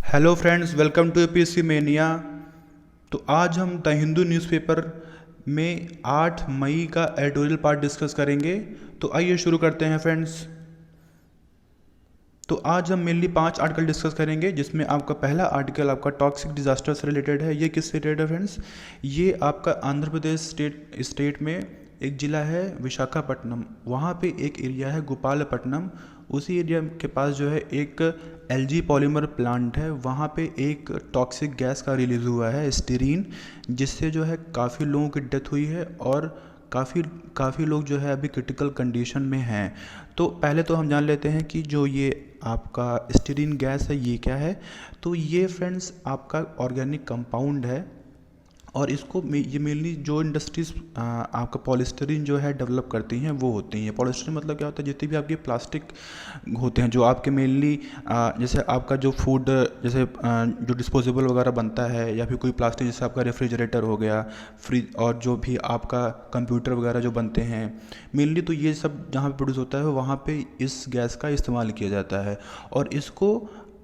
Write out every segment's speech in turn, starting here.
Hello friends, welcome to APSC mania. तो आज हम द हिंदू न्यूज़पेपर में 8 मई का एडिटोरियल पार्ट डिस्कस करेंगे। तो आइए शुरू करते हैं फ्रेंड्स। तो आज हम मेनली 5 आर्टिकल डिस्कस करेंगे, जिसमें आपका पहला आर्टिकल आपका टॉक्सिक डिजास्टर से रिलेटेड है। ये किससे रिलेटेड है फ्रेंड्स? ये आपका आंध्र प्रदेश स्टेट में एक ज़िला है विशाखापट्टनम, वहाँ पे एक एरिया है गोपालपट्टनम। उसी एरिया के पास जो है एक एलजी पॉलीमर प्लांट है, वहाँ पे एक टॉक्सिक गैस का रिलीज़ हुआ है स्टीरीन, जिससे जो है काफ़ी लोगों की डेथ हुई है और काफ़ी काफ़ी लोग जो है अभी क्रिटिकल कंडीशन में हैं। तो पहले तो हम जान लेते हैं कि जो ये आपका स्टीरीन गैस है ये क्या है। तो ये फ्रेंड्स आपका ऑर्गेनिक कंपाउंड है, और इसको ये मेनली जो इंडस्ट्रीज आपका पॉलिस्टरीन जो है डेवलप करती हैं वो होती हैं। पॉलिस्टरीन मतलब क्या होता है? जितने भी आपके प्लास्टिक होते हैं जो आपके मेनली जैसे आपका जो फूड जैसे जो डिस्पोजेबल वगैरह बनता है, या फिर कोई प्लास्टिक जैसे आपका रेफ्रिजरेटर हो गया, फ्रिज, और जो भी आपका कंप्यूटर वगैरह जो बनते हैं मेनली, तो ये सब जहाँ पे प्रोड्यूस होता है वहाँ पे इस गैस का इस्तेमाल किया जाता है। और इसको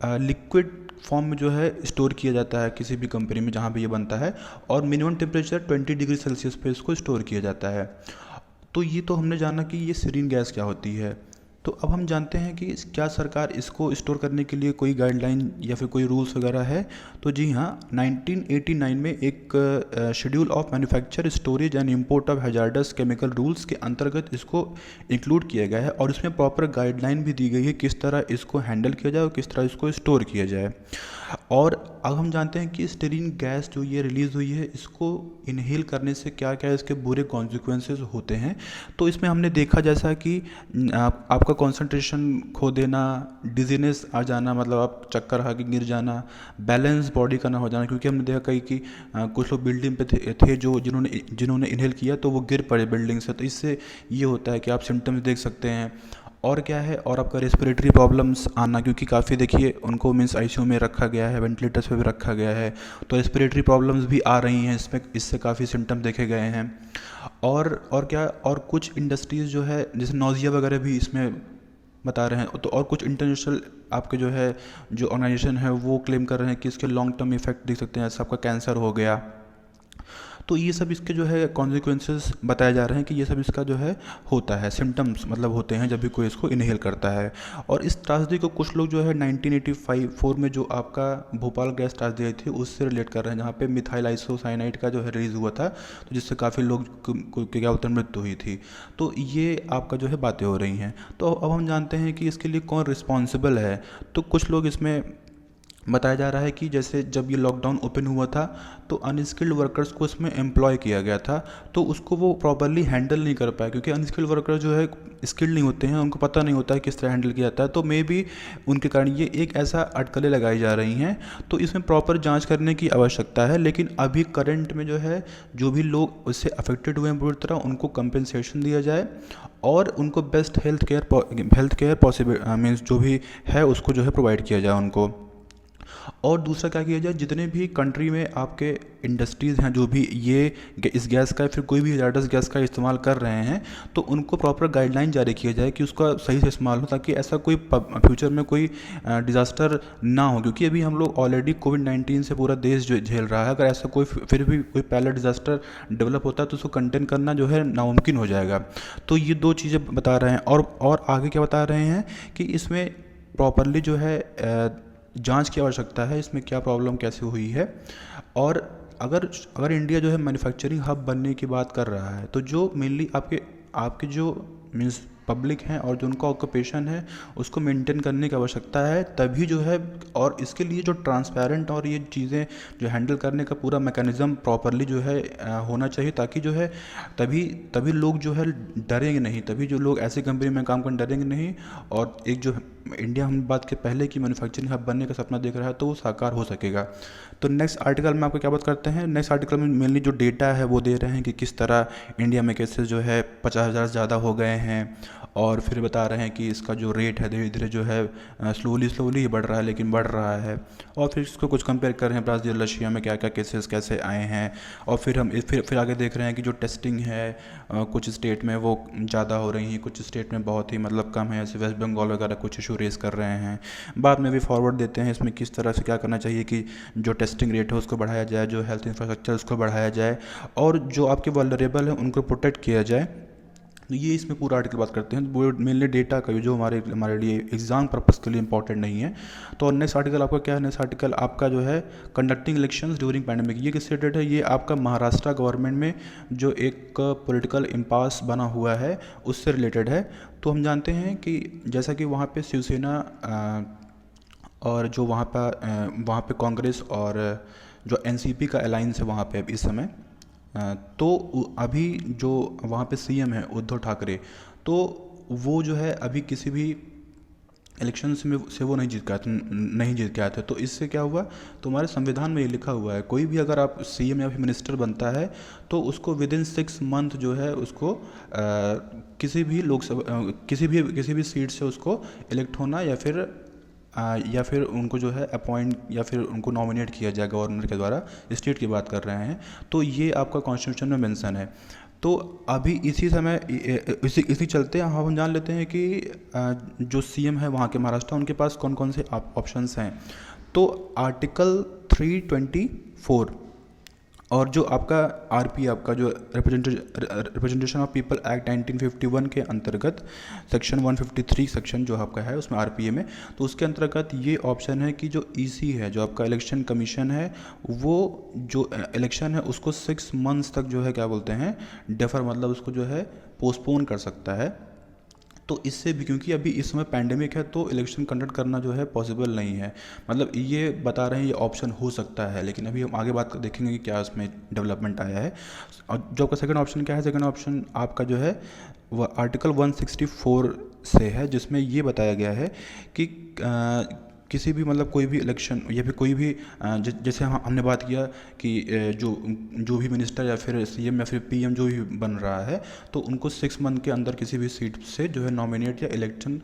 लिक्विड फॉर्म में जो है स्टोर किया जाता है किसी भी कंपनी में जहाँ पे ये बनता है, और मिनिमम टेम्परेचर 20 डिग्री सेल्सियस पे इसको स्टोर किया जाता है। तो ये तो हमने जाना कि ये सीरीन गैस क्या होती है। तो अब हम जानते हैं कि क्या सरकार इसको स्टोर करने के लिए कोई गाइडलाइन या फिर कोई रूल्स वगैरह है? तो जी हाँ, 1989 में एक schedule of manufacture, storage and import of hazards chemical rules के अंतर्गत इसको इंक्लूड किया गया है, और इसमें प्रॉपर गाइडलाइन भी दी गई है किस तरह इसको हैंडल किया जाए और किस तरह इसको स्टोर किया जाए। और अब हम जानते हैं कि स्टीरीन गैस जो ये रिलीज़ हुई है, इसको इनहेल करने से क्या क्या इसके बुरे कॉन्सिक्वेंसेस होते हैं। तो इसमें हमने देखा जैसा कि आपका कंसंट्रेशन खो देना, डिजीनेस आ जाना, मतलब आप चक्कर खा के गिर जाना, बैलेंस बॉडी का ना हो जाना, क्योंकि हमने देखा कहीं कि कुछ लोग बिल्डिंग पे थे जो जिन्होंने इनहेल किया तो वो गिर पड़े बिल्डिंग से। तो इससे ये होता है कि आप सिम्टम्स देख सकते हैं। और क्या है, और आपका रेस्पिरेटरी प्रॉब्लम्स आना, क्योंकि काफ़ी देखिए उनको मीन्स आईसीयू में रखा गया है, वेंटिलेटर्स पे भी रखा गया है, तो रेस्पिरेटरी प्रॉब्लम्स भी आ रही हैं इसमें, इससे काफ़ी सिम्टम देखे गए हैं। और क्या, और कुछ इंडस्ट्रीज़ जो है जैसे नोजिया वगैरह भी इसमें बता रहे हैं। तो और कुछ इंटरनेशनल आपके जो है जो ऑर्गेनाइजेशन है वो क्लेम कर रहे हैं कि इसके लॉन्ग टर्म इफेक्ट देख सकते हैं, जैसे आपका कैंसर हो गया। तो ये सब इसके जो है कॉन्सिक्वेंसेस बताए जा रहे हैं कि ये सब इसका जो है होता है, सिम्टम्स मतलब होते हैं जब भी कोई इसको इनहेल करता है। और इस त्रासदी को कुछ लोग जो है 1984 में जो आपका भोपाल गैस त्रासदी आई थी उससे रिलेट कर रहे हैं, जहाँ पे मिथाइल आइसोसाइनाइड का जो है रिलीज़ हुआ था, तो जिससे काफ़ी लोग को क्या होता है, मृत्यु हुई थी। तो ये आपका जो है बातें हो रही हैं। तो अब हम जानते हैं कि इसके लिए कौन रिस्पॉन्सिबल है। तो कुछ लोग इसमें बताया जा रहा है कि जैसे जब ये लॉकडाउन ओपन हुआ था तो अनस्किल्ड वर्कर्स को इसमें एम्प्लॉय किया गया था, तो उसको वो प्रॉपरली हैंडल नहीं कर पाए, क्योंकि अनस्किल्ड वर्कर जो है स्किल्ड नहीं होते हैं, उनको पता नहीं होता है किस तरह हैंडल किया जाता है। तो मे बी उनके कारण ये एक ऐसा अटकलें लगाई जा रही हैं। तो इसमें प्रॉपर जांच करने की आवश्यकता है। लेकिन अभी करंट में जो है जो भी लोग उससे अफेक्टेड हुए हैं बुरी तरह, उनको कंपेंसेशन दिया जाए, और उनको best health care possible means जो भी है उसको जो है प्रोवाइड किया जाए उनको। और दूसरा क्या किया जाए, जितने भी कंट्री में आपके इंडस्ट्रीज़ हैं जो भी ये इस गैस का फिर कोई भी हजार्डस गैस का इस्तेमाल कर रहे हैं, तो उनको प्रॉपर गाइडलाइन जारी किया जाए कि उसका सही से इस्तेमाल हो, ताकि ऐसा कोई फ्यूचर में कोई डिज़ास्टर ना हो। क्योंकि अभी हम लोग ऑलरेडी कोविड-19 से पूरा देश जो झेल रहा है, अगर ऐसा कोई फिर भी कोई पहला डिज़ास्टर डेवलप होता है तो उसको कंटेन करना जो है नामुमकिन हो जाएगा। तो ये दो चीज़ें बता रहे हैं। और आगे क्या बता रहे हैं कि इसमें प्रॉपरली जो है जांच की आवश्यकता है, इसमें क्या प्रॉब्लम कैसे हुई है। और अगर अगर इंडिया जो है मैन्युफैक्चरिंग हब बनने की बात कर रहा है, तो जो मेनली आपके आपके जो मीन्स पब्लिक हैं और जो उनका ऑक्यूपेशन है उसको मेंटेन करने की आवश्यकता है, तभी जो है। और इसके लिए जो ट्रांसपेरेंट और ये चीज़ें जो हैंडल करने का पूरा मैकेनिज़्म प्रॉपरली जो है होना चाहिए, ताकि जो है तभी तभी लोग जो है डरेंगे नहीं, तभी जो लोग ऐसी कंपनी में काम करने डरेंगे नहीं। और एक जो इंडिया हम बात के पहले की मैन्युफैक्चरिंग हब बनने का सपना देख रहा है तो वो साकार हो सकेगा। तो नेक्स्ट आर्टिकल में आपको क्या बात करते हैं, नेक्स्ट आर्टिकल में मेनली जो डेटा है वो दे रहे हैं कि किस तरह इंडिया में केसेस जो है 50,000 से ज़्यादा हो गए हैं। और फिर बता रहे हैं कि इसका जो रेट है धीरे धीरे जो है स्लोली ही बढ़ रहा है, लेकिन बढ़ बढ़ रहा है, और फिर इसको कुछ कंपेयर कर रहे हैं ब्राज़ील रशिया में क्या क्या केसेस कैसे आए हैं, और फिर हम फिर आगे देख रहे हैं कि जो टेस्टिंग है कुछ स्टेट में वो ज़्यादा हो रही है, कुछ स्टेट में बहुत ही मतलब कम है, जैसे वेस्ट बंगाल वगैरह कुछ इशू रेस कर रहे हैं। बाद में भी फॉरवर्ड देते हैं इसमें किस तरह से क्या करना चाहिए कि जो टेस्टिंग रेट है उसको बढ़ाया जाए, जो हेल्थ इंफ्रास्ट्रक्चर उसको बढ़ाया जाए, और जो आपके वल्नरेबल हैं उनको प्रोटेक्ट किया जाए। तो ये इसमें पूरा आर्टिकल बात करते हैं, वो मेनली डेटा का जो हमारे लिए एग्जाम पर्पस के लिए इंपॉर्टेंट नहीं है। तो नेक्स्ट आर्टिकल आपका क्या है, नेक्स्ट आर्टिकल आपका जो है कंडक्टिंग इलेक्शंस ड्यूरिंग पैंडेमिक। ये किस रिलेटेड है, ये आपका महाराष्ट्र गवर्नमेंट में जो एक पॉलिटिकल इम्पास बना हुआ है उससे रिलेटेड है। तो हम जानते हैं कि जैसा कि वहाँ पे शिवसेना और जो वहाँ पे कांग्रेस और जो एनसीपी का अलायंस है वहाँ पे इस समय, तो अभी जो वहाँ पे सीएम है उद्धव ठाकरे, तो वो जो है अभी किसी भी इलेक्शंस में से वो नहीं जीत के आए थे। तो इससे क्या हुआ, तो हमारे संविधान में ये लिखा हुआ है कोई भी अगर आप सीएम या फिर मिनिस्टर बनता है तो उसको विद इन 6 मंथ जो है उसको किसी भी लोकसभा किसी भी सीट से उसको इलेक्ट होना या फिर उनको जो है अपॉइंट या फिर उनको नॉमिनेट किया जाए गवर्नर के द्वारा, स्टेट की बात कर रहे हैं। तो ये आपका कॉन्स्टिट्यूशन में मेंशन है। तो अभी इसी समय इसी चलते हम जान लेते हैं कि जो सीएम है वहाँ के महाराष्ट्र, उनके पास कौन कौन से ऑप्शंस हैं। तो आर्टिकल 324 और जो आपका आरपी आपका जो रिप्रेजेंटेशन ऑफ पीपल एक्ट 1951 के अंतर्गत सेक्शन 153 सेक्शन जो आपका है उसमें आरपीए में, तो उसके अंतर्गत ये ऑप्शन है कि जो ईसी है, जो आपका इलेक्शन कमीशन है, वो जो इलेक्शन है उसको 6 मंथ्स तक जो है क्या बोलते हैं डेफर, मतलब उसको जो है पोस्टपोन कर सकता है। तो इससे भी, क्योंकि अभी इस समय पैंडेमिक है तो इलेक्शन कंडक्ट करना जो है पॉसिबल नहीं है, मतलब ये बता रहे हैं ये ऑप्शन हो सकता है, लेकिन अभी हम आगे बात देखेंगे कि क्या उसमें डेवलपमेंट आया है। और जो आपका सेकंड ऑप्शन क्या है, सेकंड ऑप्शन आपका जो है वह आर्टिकल 164 से है, जिसमें ये बताया गया है कि किसी भी मतलब कोई भी इलेक्शन या फिर कोई भी जैसे हमने बात किया कि जो भी मिनिस्टर या फिर सीएम या फिर पीएम जो भी बन रहा है तो उनको 6 मंथ के अंदर किसी भी सीट से जो है नॉमिनेट या इलेक्शन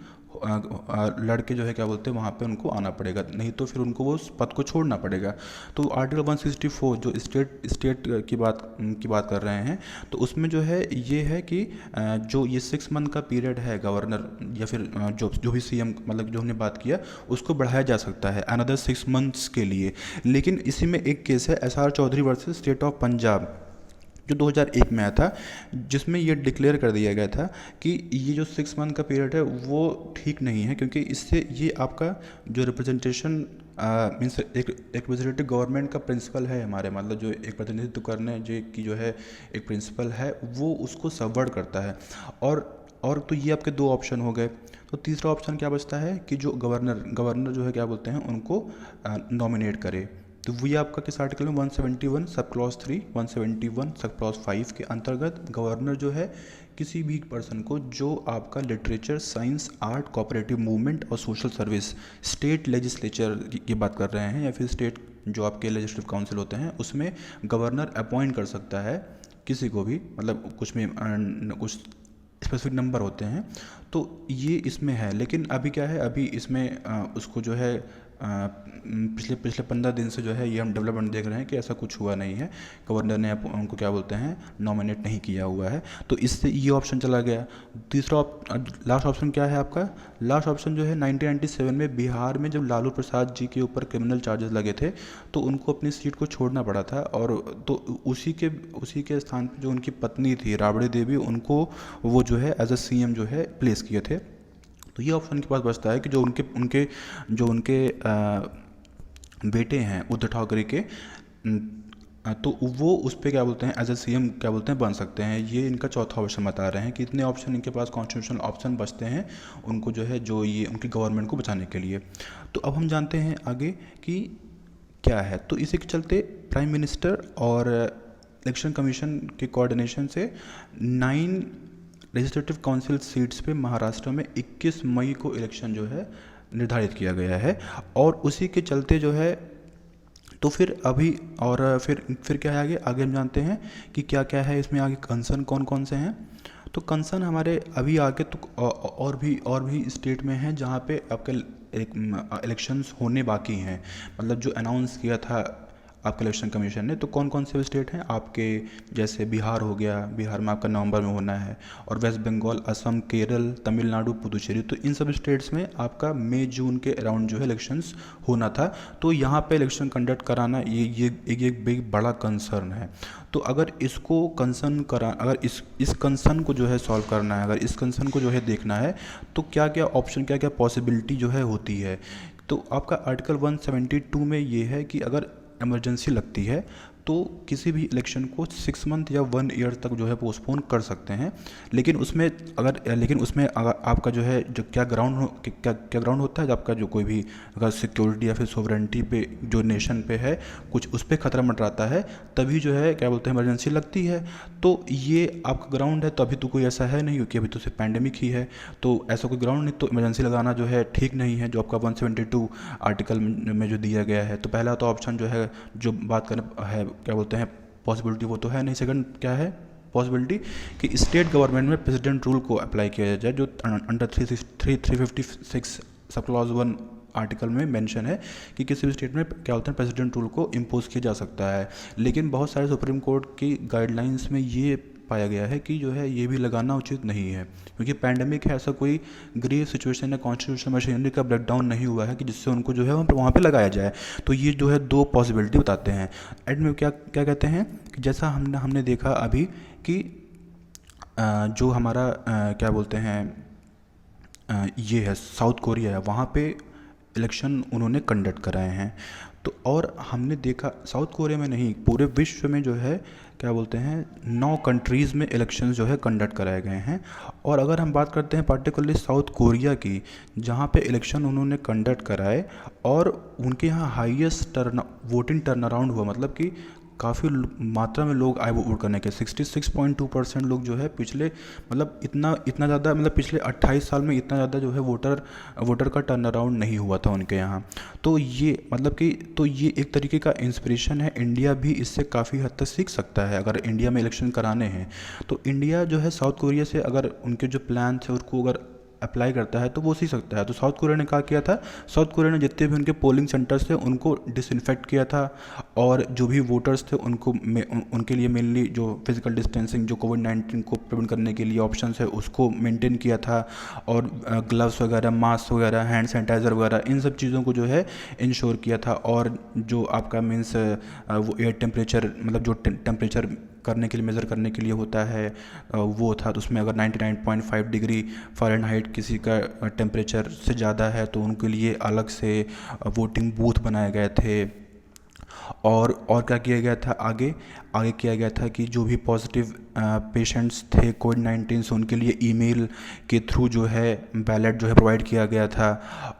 लड़के जो है क्या बोलते हैं वहाँ पे उनको आना पड़ेगा, नहीं तो फिर उनको वो पद को छोड़ना पड़ेगा। तो आर्टिकल 164 जो स्टेट की बात कर रहे हैं, तो उसमें जो है ये है कि जो ये 6 मंथ का पीरियड है गवर्नर या फिर जो भी सीएम, मतलब जो हमने बात किया, उसको बढ़ाया जा सकता है अनदर 6 मंथ्स के लिए। लेकिन इसी में एक केस है SR Chaudhary versus state of Punjab जो 2001 में आया था, जिसमें ये डिक्लेयर कर दिया गया था कि ये जो 6 मंथ का पीरियड है वो ठीक नहीं है, क्योंकि इससे ये आपका जो रिप्रेजेंटेशन मीन्स एक रिप्रेजेंटेटिव गवर्नमेंट का प्रिंसिपल है हमारे, मतलब जो एक प्रतिनिधित्व करने जो है एक प्रिंसिपल है, वो उसको सबवर्ट करता है। और तो ये आपके 2 ऑप्शन हो गए। तो तीसरा ऑप्शन क्या बचता है कि जो गवर्नर जो है क्या बोलते हैं उनको नॉमिनेट करे। तो वही आपका किस आर्टिकल में 171 सब क्लॉज 3, 171 सब क्लॉज 5 के अंतर्गत गवर्नर जो है किसी भी पर्सन को जो आपका literature, science, art, cooperative movement और सोशल सर्विस स्टेट लेजिस्लेचर की बात कर रहे हैं या फिर स्टेट जो आपके लेजिस्लेटिव काउंसिल होते हैं उसमें गवर्नर अपॉइंट कर सकता है किसी को भी, मतलब कुछ स्पेसिफिक नंबर होते हैं। तो ये इसमें है, लेकिन अभी क्या है, अभी इसमें उसको जो है पिछले 15 दिन से जो है ये हम डेवलपमेंट देख रहे हैं कि ऐसा कुछ हुआ नहीं है, गवर्नर ने उनको क्या बोलते हैं नॉमिनेट नहीं किया हुआ है, तो इससे ये ऑप्शन चला गया। तीसरा लास्ट ऑप्शन क्या है आपका, लास्ट ऑप्शन जो है 1997 में बिहार में जब लालू प्रसाद जी के ऊपर क्रिमिनल चार्जेस लगे थे तो उनको अपनी सीट को छोड़ना पड़ा था, और तो उसी के स्थान पर जो उनकी पत्नी थी राबड़ी देवी, उनको वो जो है एज अ सीएम जो है प्लेस किए थे। तो ये ऑप्शन के पास बचता है कि जो उनके बेटे हैं उद्धव ठाकरे के, तो वो उस पर क्या बोलते हैं एज ए सीएम क्या बोलते हैं बन सकते हैं। ये इनका चौथा ऑप्शन बता रहे हैं कि इतने ऑप्शन इनके पास कॉन्स्टिट्यूशनल ऑप्शन बचते हैं उनको जो है जो ये उनकी गवर्नमेंट को बचाने के लिए। तो अब हम जानते हैं आगे कि क्या है। तो इसी के चलते प्राइम मिनिस्टर और इलेक्शन कमीशन के कोऑर्डिनेशन से 9 लेजिस्लेटिव काउंसिल सीट्स पे महाराष्ट्र में 21 मई को इलेक्शन जो है निर्धारित किया गया है। और उसी के चलते जो है तो फिर अभी और फिर क्या है आगे हम जानते हैं कि क्या क्या है इसमें आगे कंसर्न कौन कौन से हैं। तो कंसर्न हमारे अभी आगे तो और भी स्टेट में हैं जहाँ पे आपके एक इलेक्शंस होने बाकी हैं, मतलब जो अनाउंस किया था आपके इलेक्शन कमीशन ने। तो कौन कौन से स्टेट हैं आपके, जैसे बिहार हो गया, बिहार में आपका नवंबर में होना है, और वेस्ट बंगाल, असम, केरल, तमिलनाडु, पुदुचेरी, तो इन सब स्टेट्स में आपका मई जून के अराउंड जो है इलेक्शंस होना था। तो यहाँ पे इलेक्शन कंडक्ट कराना ये एक बिग बड़ा कंसर्न है। तो अगर इसको कंसर्न करा अगर इस कंसर्न को जो है सॉल्व करना है, अगर इस कंसर्न को जो है देखना है, तो क्या क्या ऑप्शन, क्या क्या पॉसिबिलिटी जो है होती है। तो आपका आर्टिकल 172 में ये है कि अगर इमरजेंसी लगती है तो किसी भी इलेक्शन को 6 मंथ या 1 ईयर तक जो है पोस्टपोन कर सकते हैं। लेकिन उसमें अगर आपका जो है जो क्या ग्राउंड होता है, आपका जो कोई भी अगर सिक्योरिटी या फिर सोवरेंटी पे जो नेशन पे है कुछ उस पर खतरा मंडराता है, तभी जो है क्या बोलते हैं इमरजेंसी लगती है। तो ये आपका ग्राउंड है, तो अभी तो कोई ऐसा है नहीं, क्योंकि अभी तो सिर्फ पैंडेमिक ही है, तो ऐसा कोई ग्राउंड नहीं, तो इमरजेंसी लगाना जो है ठीक नहीं है, जो आपका 172 आर्टिकल में जो दिया गया है। तो पहला तो ऑप्शन जो है, जो बात करें है क्या बोलते हैं पॉसिबिलिटी, वो तो है नहीं। सेकंड क्या है पॉसिबिलिटी, कि स्टेट गवर्नमेंट में प्रेसिडेंट रूल को अप्लाई किया जाए, जो अंडर 356 सब क्लॉज 1 आर्टिकल में मेंशन है कि किसी भी स्टेट में क्या होता है प्रेसिडेंट रूल को इम्पोज किया जा सकता है। लेकिन बहुत सारे सुप्रीम कोर्ट की गाइडलाइंस में ये पाया गया है कि जो है ये भी लगाना उचित नहीं है, क्योंकि पैंडेमिक है, ऐसा कोई ग्रेव सिचुएशन या कॉन्स्टिट्यूशन मशीनरी का ब्रेकडाउन नहीं हुआ है कि जिससे उनको जो है वहाँ पे लगाया जाए। तो ये जो है दो पॉसिबिलिटी बताते हैं। एंड में क्या क्या कहते हैं कि जैसा हमने देखा अभी कि जो हमारा क्या बोलते हैं ये है साउथ कोरिया है, वहाँ पे इलेक्शन उन्होंने कंडक्ट कराए हैं। तो और हमने देखा साउथ कोरिया में नहीं, पूरे विश्व में जो है क्या बोलते हैं 9 कंट्रीज़ में इलेक्शंस जो है कंडक्ट कराए गए हैं। और अगर हम बात करते हैं पर्टिकुलरली साउथ कोरिया की, जहाँ पे इलेक्शन उन्होंने कंडक्ट कराए और उनके यहाँ हाईएस्ट वोटिंग टर्न अराउंड हुआ, मतलब कि काफ़ी मात्रा में लोग आए वोट करने के, 66.2% लोग जो है पिछले मतलब इतना ज़्यादा, मतलब पिछले 28 साल में इतना ज़्यादा जो है वोटर का टर्न अराउंड नहीं हुआ था उनके यहाँ। तो ये मतलब कि तो ये एक तरीके का इंस्पिरेशन है, इंडिया भी इससे काफ़ी हद तक सीख सकता है। अगर इंडिया में इलेक्शन कराने हैं तो इंडिया जो है साउथ कोरिया से अगर उनके जो प्लान थे उसको अगर अप्लाई करता है तो वो सीख सकता है। तो साउथ कोरिया ने क्या किया था, साउथ कोरिया ने जितने भी उनके पोलिंग सेंटर्स थे उनको डिसइंफेक्ट किया था, और जो भी वोटर्स थे उनके लिए मेनली जो फिजिकल डिस्टेंसिंग, जो कोविड-19 को प्रिवेंट करने के लिए ऑप्शंस है उसको मेंटेन किया था, और ग्लव्स वगैरह, मास्क वगैरह, हैंड सैनिटाइज़र वगैरह, इन सब चीज़ों को जो है इंश्योर किया था। और जो आपका मीन्स वो एयर टेम्परेचर, मतलब जो टेम्परेचर करने के लिए मेज़र करने के लिए होता है वो था, तो उसमें अगर 99.5 डिग्री फ़ारेनहाइट किसी का टेम्परेचर से ज़्यादा है तो उनके लिए अलग से वोटिंग बूथ बनाए गए थे। और क्या किया गया था आगे किया गया था कि जो भी पॉजिटिव पेशेंट्स थे कोविड-19 से उनके लिए ईमेल के थ्रू जो है बैलेट जो है प्रोवाइड किया गया था।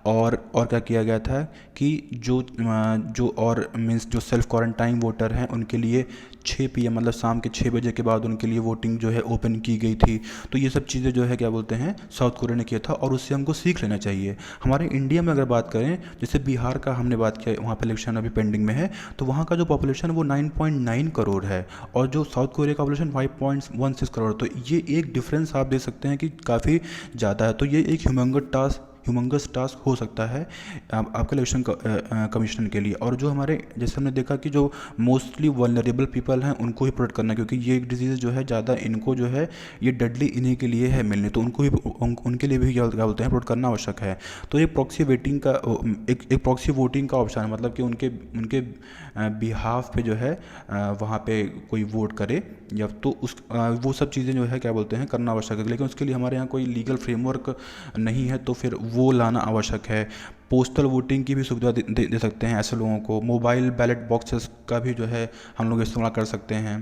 और क्या किया गया था कि जो और मीन्स जो सेल्फ क्वारंटाइन वोटर हैं उनके लिए 6 PM मतलब शाम के 6 बजे के बाद उनके लिए वोटिंग जो है ओपन की गई थी। तो ये सब चीज़ें जो है क्या बोलते हैं साउथ कोरिया ने किया था, और उससे हमको सीख लेना चाहिए। हमारे इंडिया में अगर बात करें, जैसे बिहार का हमने बात किया, वहाँ पर इलेक्शन अभी पेंडिंग में है, तो वहाँ का जो पॉपुलेशन वो 9.9 करोड़ है, और जो साउथ कोरिया का पॉपुलेशन 5.16 करोड़। तो ये एक डिफरेंस आप देख सकते हैं कि काफ़ी ज़्यादा है। तो ये एक ह्यूमंगस टास्क हो सकता है आपके इलेक्शन कमीशन के लिए। और जो हमारे जैसे हमने देखा कि जो मोस्टली वल्नरेबल पीपल हैं उनको ही प्रोटेक्ट करना, क्योंकि ये एक डिजीज़ जो है ज़्यादा इनको जो है ये डेडली इन्हीं के लिए है मिलने, तो उनको भी उनके लिए भी क्या बोलते हैं प्रोटेक्ट करना आवश्यक है। तो ये प्रॉक्सी वेटिंग का एक प्रॉक्सी वोटिंग का ऑप्शन है, मतलब कि उनके बिहाफ पे जो है वहाँ पे कोई वोट करे, या तो वो सब चीज़ें जो है क्या बोलते हैं करना आवश्यक है। लेकिन उसके लिए हमारे यहाँ कोई लीगल फ्रेमवर्क नहीं है, तो फिर वो लाना आवश्यक है। पोस्टल वोटिंग की भी सुविधा दे सकते हैं ऐसे लोगों को। मोबाइल बैलेट बॉक्सेस का भी जो है हम लोग इस्तेमाल कर सकते हैं।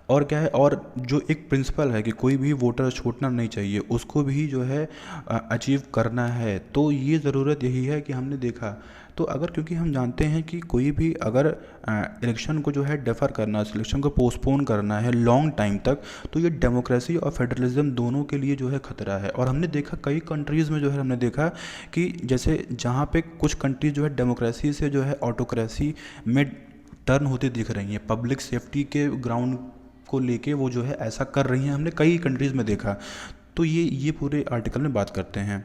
और क्या है, और जो एक प्रिंसिपल है कि कोई भी वोटर छूटना नहीं चाहिए, उसको भी जो है अचीव करना है। तो ये ज़रूरत यही है कि हमने देखा तो अगर, क्योंकि हम जानते हैं कि कोई भी अगर इलेक्शन को जो है डेफर करना, इलेक्शन को पोस्टपोन करना है लॉन्ग टाइम तक, तो ये डेमोक्रेसी और फेडरलिज्म दोनों के लिए जो है खतरा है। और हमने देखा कई कंट्रीज़ में जो है हमने देखा कि जैसे जहाँ पे कुछ कंट्रीज जो है डेमोक्रेसी से जो है ऑटोक्रेसी में टर्न होती दिख रही हैं, पब्लिक सेफ्टी के ग्राउंड को लेके वो जो है ऐसा कर रही हैं, हमने कई कंट्रीज़ में देखा। तो ये पूरे आर्टिकल में बात करते हैं।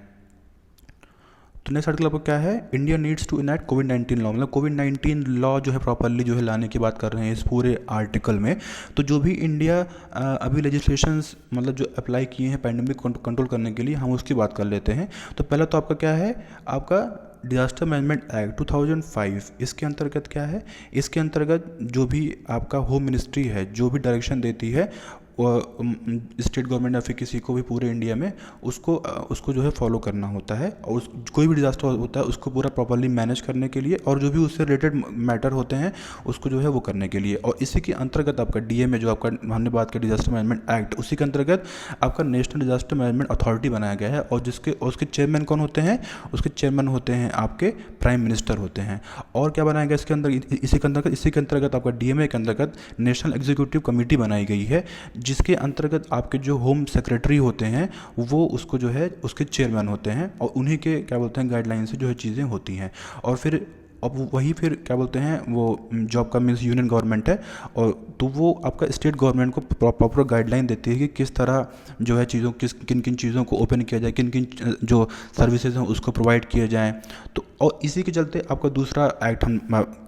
तो नेक्स्ट आर्टिकल आपको क्या है, इंडिया नीड्स टू इनैक्ट कोविड-19 लॉ, मतलब कोविड-19 लॉ जो है प्रॉपरली जो है लाने की बात कर रहे हैं इस पूरे आर्टिकल में। तो जो भी इंडिया अभी लेजिस्लेशंस मतलब जो अप्लाई किए हैं पैंडेमिक कंट्रोल करने के लिए, हम उसकी बात कर लेते हैं। तो पहला तो आपका क्या है, आपका डिजास्टर मैनेजमेंट एक्ट 2005, इसके अंतर्गत क्या है, इसके अंतर्गत जो भी आपका होम मिनिस्ट्री है जो भी डायरेक्शन देती है स्टेट गवर्नमेंट या फिर किसी को भी पूरे इंडिया में, उसको जो है फॉलो करना होता है। और उस कोई भी डिजास्टर होता है उसको पूरा प्रॉपर्ली मैनेज करने के लिए, और जो भी उससे रिलेटेड मैटर होते हैं उसको जो है वो करने के लिए। और इसी के अंतर्गत आपका डीएमए जो आपका हमने बात की डिजास्टर मैनेजमेंट एक्ट, उसी के अंतर्गत आपका नेशनल डिजास्टर मैनेजमेंट अथॉरिटी बनाया गया है। और उसके चेयरमैन कौन होते हैं, उसके चेयरमैन होते हैं आपके प्राइम मिनिस्टर होते हैं। और क्या बनाया गया इसके अंदर, इसी के अंतर्गत आपका डीएमए के अंतर्गत नेशनल एग्जीक्यूटिव कमेटी बनाई गई है, जिसके अंतर्गत आपके जो होम सेक्रेटरी होते हैं वो उसको जो है उसके चेयरमैन होते हैं, और उन्हीं के क्या बोलते हैं गाइडलाइन से जो है चीज़ें होती हैं। और फिर अब वही फिर क्या बोलते हैं वो जो आपका मीन्स यूनियन गवर्नमेंट है, और तो वो आपका स्टेट गवर्नमेंट को प्रॉपर गाइडलाइन देती है कि किस तरह जो है चीज़ों किन किन चीज़ों को ओपन किया जाए, किन किन जो सर्विसेज हैं उसको प्रोवाइड किए जाएँ। तो और इसी के चलते आपका दूसरा एक्ट हम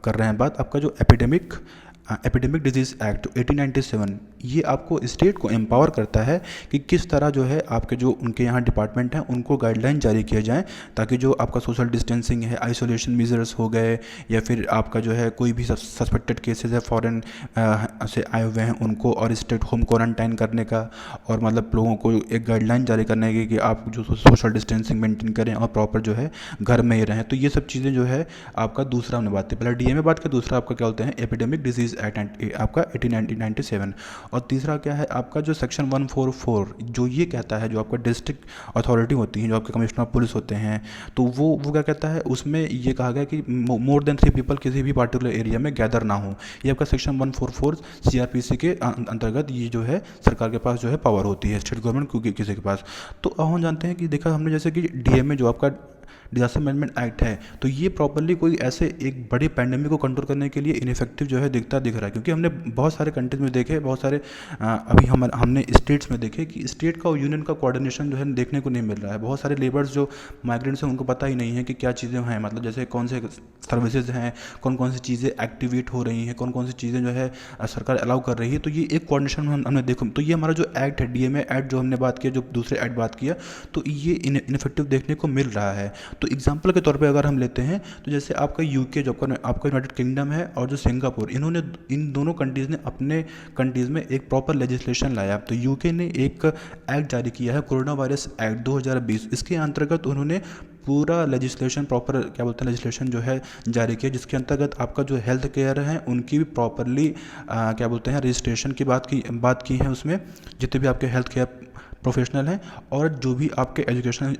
कर रहे हैं बात, आपका जो एपिडेमिक डिजीज़ एक्ट 1897, ये आपको स्टेट को एम्पावर करता है कि किस तरह जो है आपके जो उनके यहाँ डिपार्टमेंट हैं उनको गाइडलाइन जारी किए जाएँ, ताकि जो आपका सोशल डिस्टेंसिंग है, आइसोलेशन मेजर्स हो गए, या फिर आपका जो है कोई भी सस्पेक्टेड केसेस है फॉरेन से आए हुए हैं उनको, और स्टेट होम क्वारंटाइन करने का, और मतलब लोगों को एक गाइडलाइन जारी करने की कि आप जो सोशल डिस्टेंसिंग मेंटेन करें और प्रॉपर जो है घर में ही रहें। तो ये सब चीज़ें जो है आपका दूसरा हमने बात की, पहला डीएमए बात की, दूसरा आपका क्या बोलते हैं एपिडेमिक डिजीज़ एक्ट आपका 1897। और तीसरा क्या है आपका जो सेक्शन 144, जो ये कहता है जो आपका डिस्ट्रिक्ट अथॉरिटी होती है, जो आपके कमिश्नर ऑफ पुलिस होते हैं, तो वो क्या कहता है, उसमें ये कहा गया कि मोर देन 3 पीपल किसी भी पार्टिकुलर एरिया में गैदर ना हो। ये आपका सेक्शन 144 सीआरपीसी के अंतर्गत ये जो है सरकार के पास जो है पावर होती है, स्टेट गवर्नमेंट किसी के पास। तो अब हम जानते हैं कि देखा हमने जैसे कि डीएमए जो आपका डिजास्टर मैनेजमेंट एक्ट है, तो ये प्रॉपरली कोई ऐसे एक बड़े पैंडेमिक को कंट्रोल करने के लिए इनफेक्टिव जो है दिख रहा है, क्योंकि हमने बहुत सारे कंट्रीज में देखे, बहुत सारे अभी हमने स्टेट्स में देखे कि स्टेट का और यूनियन का कोऑर्डिनेशन जो है देखने को नहीं मिल रहा है। बहुत सारे लेबर्स जो माइग्रेंट्स हैं उनको पता ही नहीं है कि क्या चीज़ें हैं, मतलब जैसे कौन से सर्विसेज हैं, कौन कौन सी चीज़ें एक्टिवेट हो रही हैं, कौन कौन सी चीज़ें जो है सरकार अलाउ कर रही है। तो ये एक कोऑर्डिनेशन हमने देखो, तो ये हमारा जो एक्ट है डीएमए एक्ट जो हमने बात किया, जो दूसरे एक्ट बात किया, तो ये इनफेक्टिव देखने को मिल रहा है। तो एग्जाम्पल के तौर पे अगर हम लेते हैं, तो जैसे आपका यूके जो आपका यूनाइटेड किंगडम है और जो सिंगापुर, इन्होंने इन दोनों कंट्रीज़ ने अपने कंट्रीज़ में एक प्रॉपर लेजिस्लेशन लाया। तो यूके ने एक एक्ट जारी किया है कोरोना वायरस एक्ट 2020, इसके अंतर्गत उन्होंने पूरा लेजिस्लेशन प्रॉपर क्या बोलते हैं लेजिस्लेशन जो है जारी किया, जिसके अंतर्गत आपका जो हेल्थ केयर है उनकी भी प्रॉपरली क्या बोलते हैं रजिस्ट्रेशन की बात की है उसमें, जितने भी आपके हेल्थ केयर प्रोफेशनल हैं और जो भी आपके एजुकेशन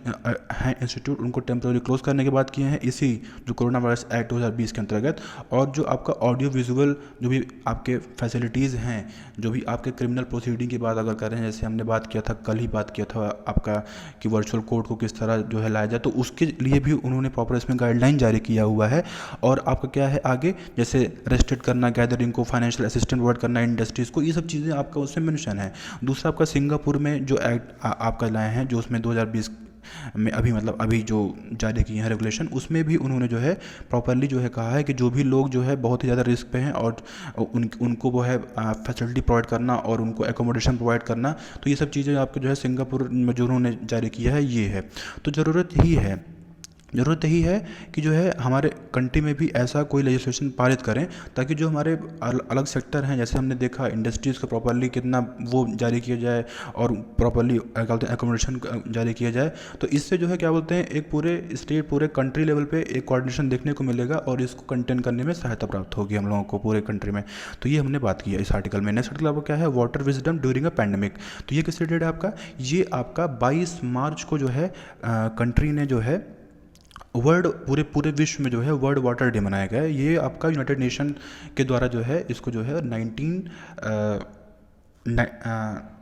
हैं इंस्टीट्यूट, उनको टेम्प्रेरी क्लोज करने की बात किए हैं इसी जो कोरोना वायरस एक्ट 2020 के अंतर्गत। और जो आपका ऑडियो विजुअल जो भी आपके फैसिलिटीज़ हैं, जो भी आपके क्रिमिनल प्रोसीडिंग की बात अगर कर रहे हैं, जैसे हमने बात किया था कल ही बात किया था आपका कि वर्चुअल कोर्ट को किस तरह जो है लाया जाए, तो उसके लिए भी उन्होंने प्रॉपर इसमें गाइडलाइन जारी किया हुआ है। और आपका क्या है आगे, जैसे रेस्ट्रिक्ट करना गैदरिंग को, फाइनेंशियल असिस्टेंट प्रोवाइड करना इंडस्ट्रीज़ को, ये सब चीज़ें आपका उसमें मेंशन है। दूसरा आपका सिंगापुर में जो एक्ट आपका लाए हैं, जो उसमें 2020 में अभी जो जारी किए हैं रेगुलेशन, उसमें भी उन्होंने जो है प्रॉपरली जो है कहा है कि जो भी लोग जो है बहुत ही ज़्यादा रिस्क पे हैं और उनको वो है फैसिलिटी प्रोवाइड करना और उनको एकोमोडेशन प्रोवाइड करना, तो ये सब चीज़ें आपको जो है सिंगापुर में जो उन्होंने जारी किया है ये है। तो ज़रूरत यही है कि जो है हमारे कंट्री में भी ऐसा कोई लेजिस्लेशन पारित करें, ताकि जो हमारे अलग सेक्टर हैं, जैसे हमने देखा इंडस्ट्रीज़ को प्रॉपरली कितना वो जारी किया जाए और प्रॉपरली क्या बोलते हैं एकोमोडेशन जारी किया जाए। तो इससे जो है क्या बोलते हैं एक पूरे स्टेट पूरे कंट्री लेवल पे एक कोऑर्डिनेशन देखने को मिलेगा और इसको कंटेन करने में सहायता प्राप्त होगी हम लोगों को पूरे कंट्री में। तो ये हमने बात की है इस आर्टिकल में। नेक्स्ट आर्टिकल आपको क्या है, water wisdom during a pandemic. तो ये किस रिलेटेड है आपका, ये आपका 22 मार्च को जो है कंट्री ने जो है पूरे विश्व में जो है वर्ल्ड वाटर डे मनाया गया है। ये आपका यूनाइटेड नेशन के द्वारा जो है इसको जो है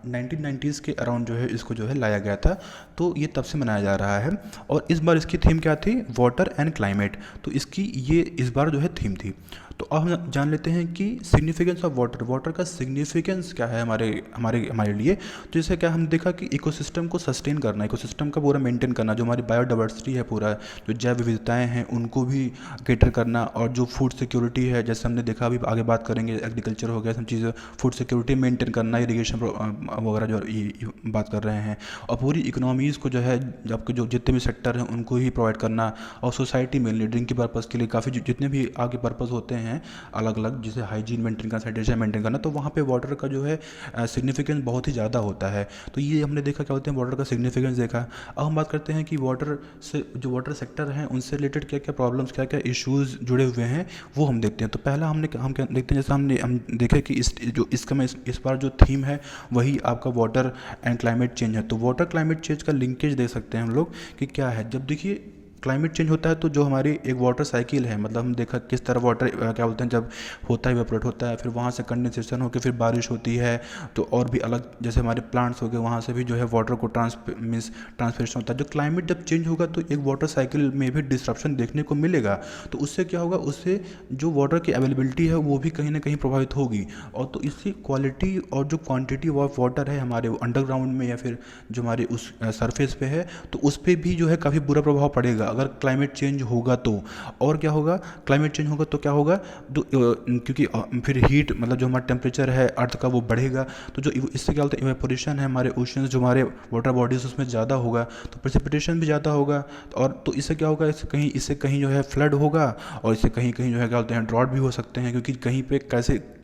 1990s के अराउंड जो है इसको जो है लाया गया था। तो ये तब से मनाया जा रहा है। और इस बार इसकी थीम क्या थी? Water and climate. तो इसकी ये इस बार जो है थीम थी। तो अब हम जान लेते हैं कि सिग्निफिकेंस ऑफ वाटर, वाटर का सिग्निफिकेंस क्या है हमारे हमारे हमारे लिए। तो जैसे क्या हम देखा कि इकोसिस्टम को सस्टेन करना, इकोसिस्टम का पूरा मेंटेन करना, जो हमारी बायोडाइवर्सिटी है, पूरा जो जैव विविधताएं हैं उनको भी केटर करना, और जो फूड सिक्योरिटी है, जैसे हमने देखा, अभी आगे बात करेंगे, एग्रीकल्चर हो गया, सब चीज़ें, फूड सिक्योरिटी मेंटेन करना, इरीगेशन वगैरह जो ये बात कर रहे हैं, और पूरी इकोनॉमीज़ को जो है, आपके जो जितने भी सेक्टर हैं उनको ही प्रोवाइड करना, और सोसाइटी मेनली ड्रिंकिंग पर्पज़ के लिए काफ़ी जितने भी आगे पर्पज़ होते हैं अलग अलग, जैसे हाइजीन मेंटेन करना, सैनिटेशन मेंटेन करना, तो वहाँ पे वाटर का जो है सिग्निफिकेंस बहुत ही ज़्यादा होता है। तो ये हमने देखा क्या बोलते हैं, वाटर का सिग्निफिकेंस देखा। अब हम बात करते हैं कि वाटर से जो वाटर सेक्टर हैं उनसे रिलेटेड क्या क्या प्रॉब्लम्स, क्या क्या इश्यूज़ जुड़े हुए हैं वो हम देखते हैं। तो पहला हम क्या देखते हैं, जैसे हम देखे कि इस बार जो थीम है वही आपका वाटर एंड क्लाइमेट चेंज है। तो वाटर क्लाइमेट चेंज का लिंकेज देख सकते हैं हम लोग कि क्या है। जब देखिए क्लाइमेट चेंज होता है तो जो हमारी एक वाटर साइकिल है, मतलब हम देखा किस तरह वाटर क्या बोलते हैं, जब होता है इवेपोरेट होता है, फिर वहाँ से कंडेंसेशन होकर फिर बारिश होती है, तो और भी अलग जैसे हमारे प्लांट्स हो गए, वहाँ से भी जो है वाटर को ट्रांसपिरेशन होता है। जो क्लाइमेट जब चेंज होगा तो एक वाटर साइकिल में भी डिस्ट्रप्शन देखने को मिलेगा। तो उससे क्या होगा, उससे जो वाटर की अवेलेबिलिटी है वो भी कहीं ना कहीं प्रभावित होगी, और तो इससे क्वालिटी और जो क्वांटिटी ऑफ वाटर है हमारे अंडरग्राउंड में या फिर जो हमारे उस सरफेस पे है, तो उस पर भी जो है काफ़ी बुरा प्रभाव पड़ेगा अगर क्लाइमेट चेंज होगा तो। और क्या होगा, क्लाइमेट चेंज होगा तो क्या होगा, तो क्योंकि फिर हीट, मतलब जो हमारा टेम्परेचर है अर्थ का वो बढ़ेगा, तो जो इससे क्या होता है, इवेपोरेशन है हमारे ओशंस, जो हमारे वाटर बॉडीज उसमें ज़्यादा होगा, तो प्रेसिपिटेशन भी ज़्यादा होगा। और तो इससे क्या होगा, इससे कहीं जो है फ्लड होगा, और इससे कहीं कहीं जो है क्या बोलते हैं ड्रॉट भी हो सकते हैं, क्योंकि कहीं पे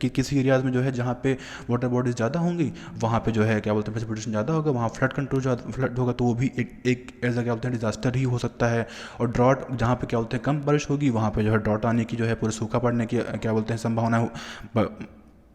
किसी एरियाज़ में जो है जहाँ पे वाटर बॉडीज ज़्यादा होंगी वहाँ पे जो है क्या बोलते हैं प्रेसिपिटेशन ज़्यादा होगा, वहाँ फ्लड होगा, तो वो भी एक ऐसा क्या बोलते हैं डिजास्टर ही हो सकता है। और ड्रॉट जहाँ पे क्या बोलते हैं कम बारिश होगी, वहाँ पे जो है ड्रॉट आने की जो है पूरे सूखा पड़ने की क्या बोलते हैं संभावना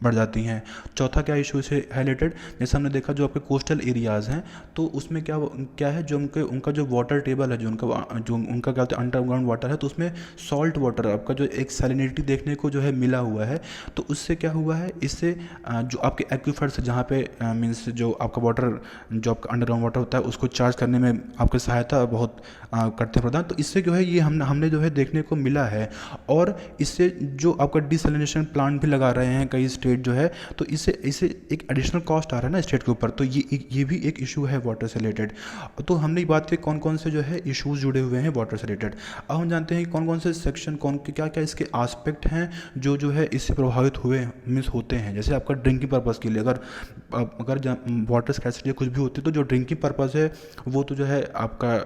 बढ़ जाती हैं। चौथा क्या इशू से हाईलाइटेड, जैसे हमने देखा जो आपके कोस्टल एरियाज़ हैं, तो उसमें क्या क्या है, जो उनका जो वाटर टेबल है, जो उनका क्या होता है अंडरग्राउंड वाटर है, तो उसमें सॉल्ट वाटर आपका जो एक सैलिनिटी देखने को जो है मिला हुआ है। तो उससे क्या हुआ है, इससे जो आपके एक्वीफर्स जहाँ पे मीन्स जो आपका वाटर, जो आपका अंडरग्राउंड वाटर होता है उसको चार्ज करने में आपकी सहायता बहुत करते हैं प्रदान। तो इससे जो है ये हमने जो है देखने को मिला है। और इससे जो आपका डिसैलिनेशन प्लांट भी लगा रहे हैं कई स्टेट जो है, तो इससे एक एडिशनल कॉस्ट आ रहा है ना स्टेट के ऊपर, तो ये भी एक इशू है वाटर से रिलेटेड। तो हमने बात की कौन कौन से जो है इश्यूज जुड़े हुए हैं वाटर से रिलेटेड। अब हम जानते हैं कि कौन कौन से सेक्शन, क्या क्या इसके आस्पेक्ट हैं जो है इससे प्रभावित हुए मीन्स होते हैं। जैसे आपका ड्रिंकिंग पर्पज़ के लिए अगर वाटर स्कैर्सिटी कुछ भी होती है, तो जो ड्रिंकिंग पर्पज़ है वो तो जो है आपका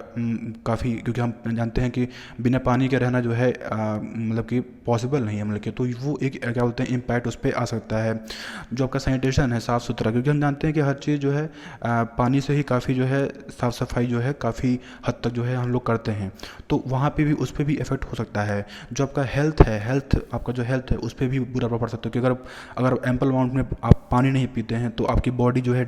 काफ़ी, क्योंकि हम जानते हैं कि बिना पानी के रहना जो है मतलब कि पॉसिबल नहीं है, मतलब कि तो वो एक क्या बोलते हैं इम्पैक्ट उस पर आ सकता है। जो आपका सैनिटेशन है, साफ़ सुथरा, क्योंकि हम जानते हैं कि हर चीज़ जो है पानी से ही काफ़ी जो है साफ़ सफाई जो है काफ़ी हद तक जो है हम लोग करते हैं, तो वहाँ पे भी उस पर भी इफेक्ट हो सकता है। जो आपका हेल्थ है, आपका जो हेल्थ है उस पर भी बुरा प्रभाव पड़ सकता है, क्योंकि अगर एम्पल अमाउंट में आप पानी नहीं पीते हैं तो आपकी बॉडी जो है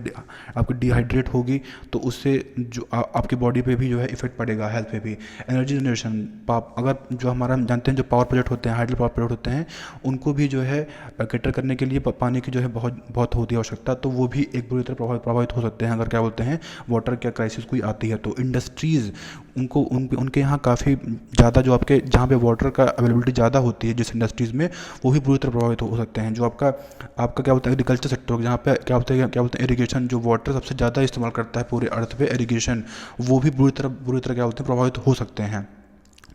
आपकी डिहाइड्रेट होगी, तो उससे जो आपकी बॉडी पे भी जो है इफेक्ट पड़ेगा, हेल्थ पे भी। एनर्जी जनरेशन, अगर जो हमारा हम जानते हैं जो पावर प्रोजेक्ट होते हैं, हाइड्रो पावर प्रोजेक्ट होते हैं, उनको भी जो है कैटर करने के लिए पानी की जो है बहुत होती है आवश्यकता, तो वो भी एक बुरी तरह प्रभावित हो सकते हैं अगर क्या बोलते हैं वाटर क्या क्राइसिस कोई आती है। तो इंडस्ट्रीज़ उनके यहाँ काफ़ी ज़्यादा जो आपके जहाँ पे वाटर का अवेलेबिलिटी ज़्यादा होती है जिस इंडस्ट्रीज़ में, वो भी बुरी तरह प्रभावित हो सकते हैं। जो आपका क्या बोलते हैं एग्रीकल्चर सेक्टर, जहाँ पे क्या बोलते हैं इरीगेशन, जो वाटर सबसे ज़्यादा इस्तेमाल करता है पूरे अर्थ पे, इरीगेशन, वो भी बुरी तरह क्या बोलते हैं प्रभावित हो सकते हैं।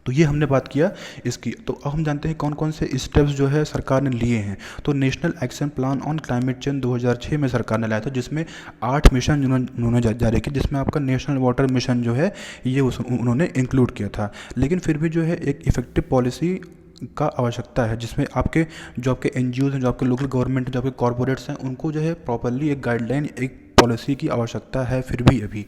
तो ये हमने बात किया इसकी। तो अब हम जानते हैं कौन कौन से स्टेप्स जो है सरकार ने लिए हैं। तो national action plan on climate change 2006 में सरकार ने लाया था, जिसमें 8 मिशन उन्होंने जारी किए, जिसमें आपका नेशनल वाटर मिशन जो है ये उन्होंने इंक्लूड किया था। लेकिन फिर भी जो है एक इफेक्टिव पॉलिसी का आवश्यकता है, जिसमें आपके NGOs हैं, जो आपके लोकल गवर्नमेंट, जो आपके कॉरपोरेट्स हैं, उनको जो है प्रॉपरली एक गाइडलाइन, एक पॉलिसी की आवश्यकता है फिर भी अभी।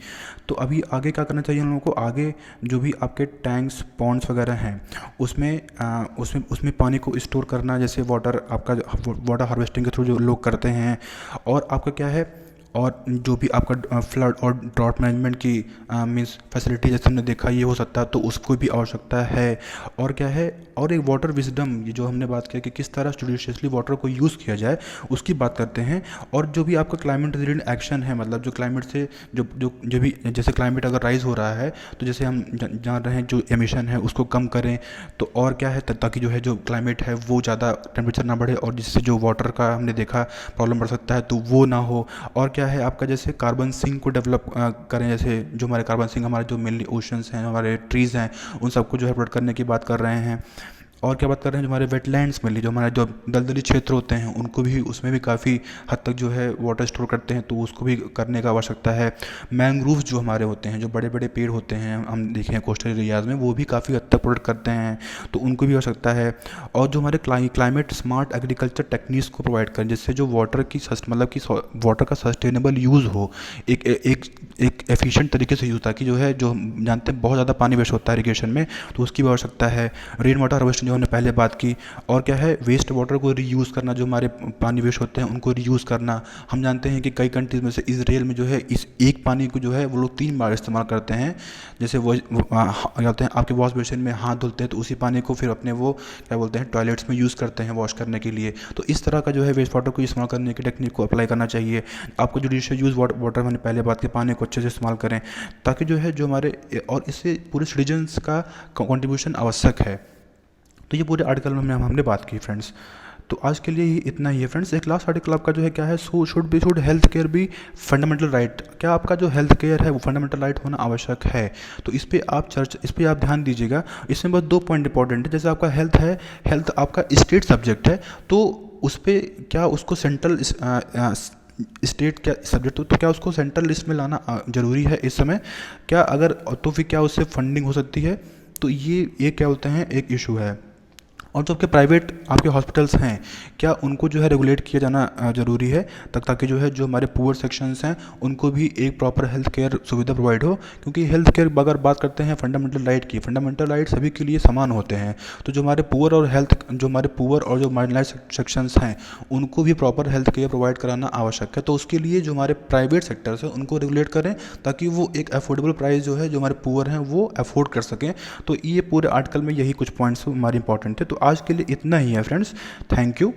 तो अभी आगे क्या करना चाहिए हम लोगों को, आगे जो भी आपके टैंक्स, पॉन्ड्स वगैरह हैं उसमें पानी को स्टोर करना, जैसे वाटर हार्वेस्टिंग के थ्रू जो लोग करते हैं। और आपका क्या है, और जो भी आपका फ्लड और ड्रॉट मैनेजमेंट की मीन्स फैसिलिटी जैसे हमने देखा ये हो सकता है, तो उसको भी आवश्यकता है। और क्या है, और एक वाटर विजडम, ये जो हमने बात किया कि किस तरह जुडिशियसली वाटर को यूज़ किया जाए, उसकी बात करते हैं। और जो भी आपका क्लाइमेट रिलेटेड एक्शन है, मतलब जो क्लाइमेट से जो भी जैसे क्लाइमेट अगर राइज हो रहा है तो जैसे हम जान रहे हैं जो एमिशन है उसको कम करें। तो और क्या है, ताकि जो है जो क्लाइमेट है वो ज़्यादा टेम्परेचर ना बढ़े, और जिससे जो वाटर का हमने देखा प्रॉब्लम बढ़ सकता है तो वो ना हो। और क्या है आपका, जैसे कार्बन सिंक को डेवलप करें, जैसे जो हमारे कार्बन सिंक हमारे जो मेनली ओशंस हैं, हमारे ट्रीज़ हैं, उन सबको जो है प्रोटेक्ट करने की बात कर रहे हैं। और क्या बात कर रहे हैं, जो हमारे वेटलैंड्स में जो हमारे जो दलदली क्षेत्र होते हैं उनको भी, उसमें भी काफ़ी हद तक जो है वाटर स्टोर करते हैं, तो उसको भी करने का आवश्यकता है। मैंग्रोव्स जो हमारे होते हैं, जो बड़े बड़े पेड़ होते हैं, हम देखें हैं कोस्टल एरियाज़ में, वो भी काफ़ी हद तक प्रोटेक्ट करते हैं, तो उनको भी आवश्यकता है। और जो हमारे क्लाइमेट स्मार्ट एग्रीकल्चर टेक्निक्स को प्रोवाइड करें, जिससे जो वाटर की मतलब कि वाटर का सस्टेनेबल यूज़ हो, एक एफिशिएंट तरीके से यूज़, ताकि जो है जो हम जानते हैं बहुत ज़्यादा पानी वेस्ट होता है इरिगेशन में, तो उसकी भी आवश्यकता है। रेन वाटर हार्वेस्टिंग जो हमने पहले बात की। और क्या है, वेस्ट वाटर को रीयूज़ करना, जो हमारे पानी वेस्ट होते हैं उनको रीयूज़ करना। हम जानते हैं कि कई कंट्रीज़ में से इजराइल में जो है इस एक पानी को जो है वो लोग 3 बार इस्तेमाल करते हैं। जैसे वो क्या बोलते हैं, आपके वॉश बेसिन में हाथ धुलते हैं तो उसी पानी को फिर अपने वो क्या बोलते हैं टॉयलेट्स में यूज़ करते हैं वॉश करने के लिए। तो इस तरह का जो है वेस्ट वाटर को इस्तेमाल करने की टेक्निक को अप्लाई करना चाहिए। आपको जुडिशियल यूज़ वाटर, मैंने पहले बात की, पानी को अच्छे से इस्तेमाल करें, ताकि जो है जो हमारे, और इससे पूरे सिटीजन्स का कंट्रीब्यूशन आवश्यक है। तो ये पूरे आर्टिकल में हमने बात की फ्रेंड्स। तो आज के लिए ही इतना ही है फ्रेंड्स। एक लास्ट आर्टिकल आपका जो है क्या है, should health care be fundamental right. क्या आपका जो हेल्थ केयर है वो फंडामेंटल राइट होना आवश्यक है? तो इस पर आप ध्यान दीजिएगा। इसमें बस 2 पॉइंट इंपॉर्टेंट है। जैसे आपका हेल्थ है, हेल्थ आपका स्टेट सब्जेक्ट है, तो उस पर क्या उसको सेंट्रल स्टेट क्या सब्जेक्ट, तो क्या उसको सेंट्रल लिस्ट में लाना ज़रूरी है इस समय? क्या अगर, तो फिर क्या उससे फंडिंग हो सकती है? तो ये क्या बोलते हैं, एक इशू है। और जो आपके प्राइवेट आपके हॉस्पिटल्स हैं, क्या उनको जो है रेगुलेट किया जाना ज़रूरी है, ताकि जो है जो हमारे पुअर सेक्शंस हैं उनको भी एक प्रॉपर हेल्थ केयर सुविधा प्रोवाइड हो। क्योंकि हेल्थ केयर अगर बात करते हैं फंडामेंटल राइट की, फंडामेंटल राइट सभी के लिए समान होते हैं। तो जो हमारे पुअर और जो मार्जिनलाइज्ड सेक्शंस हैं उनको भी प्रॉपर हेल्थ केयर प्रोवाइड कराना आवश्यक है। तो उसके लिए जो हमारे प्राइवेट सेक्टर्स हैं उनको रेगुलेट करें, ताकि वो एक अफोर्डेबल प्राइस जो है जो हमारे पुअर हैं वो अफोर्ड कर सकें। तो ये पूरे आर्टिकल में यही कुछ पॉइंट्स हमारे इंपॉर्टेंट है। तो आज के लिए इतना ही है फ्रेंड्स। Thank you.